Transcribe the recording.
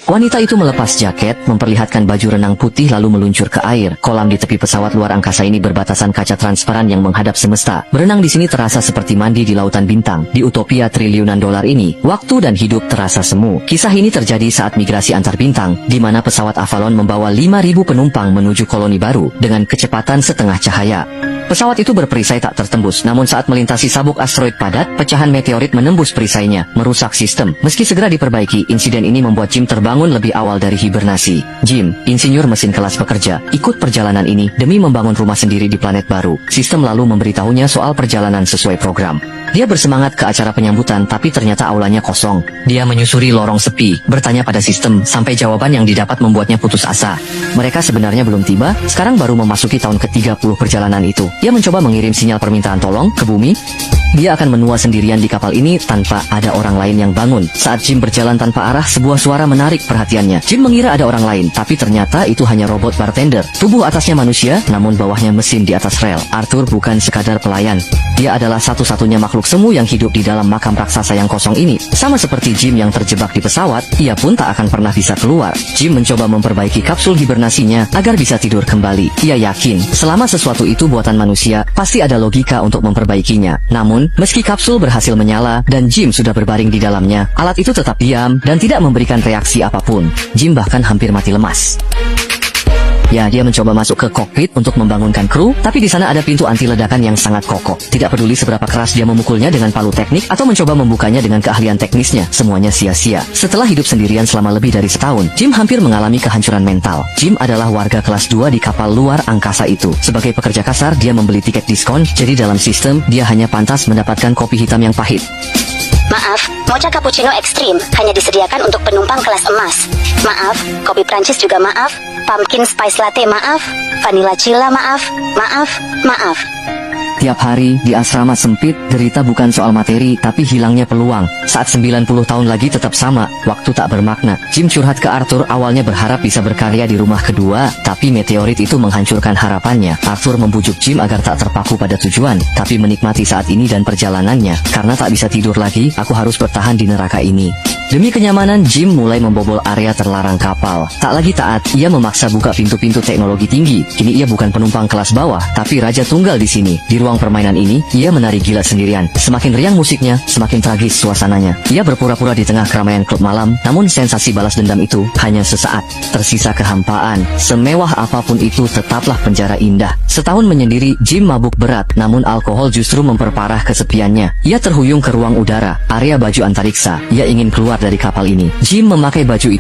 Wanita itu melepas jaket, memperlihatkan baju renang putih lalu meluncur ke air. Kolam di tepi pesawat luar angkasa ini berbatasan kaca transparan yang menghadap semesta. Berenang di sini terasa seperti mandi di lautan bintang. Di utopia triliunan dolar ini, waktu dan hidup terasa semu. Kisah ini terjadi saat migrasi antar bintang, di mana pesawat Avalon membawa 5.000 penumpang menuju koloni baru dengan kecepatan setengah cahaya. Pesawat itu berperisai tak tertembus, namun saat melintasi sabuk asteroid padat, pecahan meteorit menembus perisainya, merusak sistem. Meski segera diperbaiki, insiden ini membuat Jim terbangun lebih awal dari hibernasi. Jim, insinyur mesin kelas pekerja, ikut perjalanan ini demi membangun rumah sendiri di planet baru. Sistem lalu memberitahunya soal perjalanan sesuai program. Dia bersemangat ke acara penyambutan, tapi ternyata aulanya kosong. Dia menyusuri lorong sepi, bertanya pada sistem, sampai jawaban yang didapat membuatnya putus asa. Mereka sebenarnya belum tiba, sekarang baru memasuki tahun ke-30 perjalanan itu. Dia mencoba mengirim sinyal permintaan tolong ke bumi. Dia akan menua sendirian di kapal ini tanpa ada orang lain yang bangun. Saat Jim berjalan tanpa arah, sebuah suara menarik perhatiannya. Jim mengira ada orang lain, tapi ternyata itu hanya robot bartender. Tubuh atasnya manusia, namun bawahnya mesin di atas rel. Arthur bukan sekadar pelayan. Dia adalah satu-satunya makhluk semu yang hidup di dalam makam raksasa yang kosong ini. Sama seperti Jim yang terjebak di pesawat, ia pun tak akan pernah bisa keluar. Jim mencoba memperbaiki kapsul hibernasinya agar bisa tidur kembali. Ia yakin, selama sesuatu itu buatan manusia, pasti ada logika untuk memperbaikinya. Namun, meski kapsul berhasil menyala dan Jim sudah berbaring di dalamnya, alat itu tetap diam dan tidak memberikan reaksi apapun. Jim bahkan hampir mati lemas. Ya, dia mencoba masuk ke kokpit untuk membangunkan kru, tapi di sana ada pintu anti ledakan yang sangat kokoh. Tidak peduli seberapa keras dia memukulnya dengan palu teknik atau mencoba membukanya dengan keahlian teknisnya, semuanya sia-sia. Setelah hidup sendirian selama lebih dari setahun, Jim hampir mengalami kehancuran mental. Jim adalah warga kelas 2 di kapal luar angkasa itu. Sebagai pekerja kasar, dia membeli tiket diskon, jadi dalam sistem, dia hanya pantas mendapatkan kopi hitam yang pahit. Maaf, mocha cappuccino ekstrim hanya disediakan untuk penumpang kelas emas. Maaf, kopi Prancis juga maaf, pumpkin spice latte maaf, vanilla chilla maaf, maaf. Tiap hari, di asrama sempit, derita bukan soal materi, tapi hilangnya peluang. Saat 90 tahun lagi tetap sama, waktu tak bermakna. Jim curhat ke Arthur, awalnya berharap bisa berkarya di rumah kedua, tapi meteorit itu menghancurkan harapannya. Arthur membujuk Jim agar tak terpaku pada tujuan, tapi menikmati saat ini dan perjalanannya. Karena tak bisa tidur lagi, aku harus bertahan di neraka ini. Demi kenyamanan, Jim mulai membobol area terlarang kapal. Tak lagi taat, ia memaksa buka pintu-pintu teknologi tinggi. Kini ia bukan penumpang kelas bawah, tapi raja tunggal di sini. Di ruang permainan ini, ia menari gila sendirian. Semakin riang musiknya, semakin tragis suasananya. Ia berpura-pura di tengah keramaian klub malam, namun sensasi balas dendam itu hanya sesaat. Tersisa kehampaan. Semewah apapun itu, tetaplah penjara indah. Setahun menyendiri, Jim mabuk berat, namun alkohol justru memperparah kesepiannya. Ia terhuyung ke ruang udara, area baju antariksa. Ia ingin keluar dari kapal ini. Jim memakai baju itu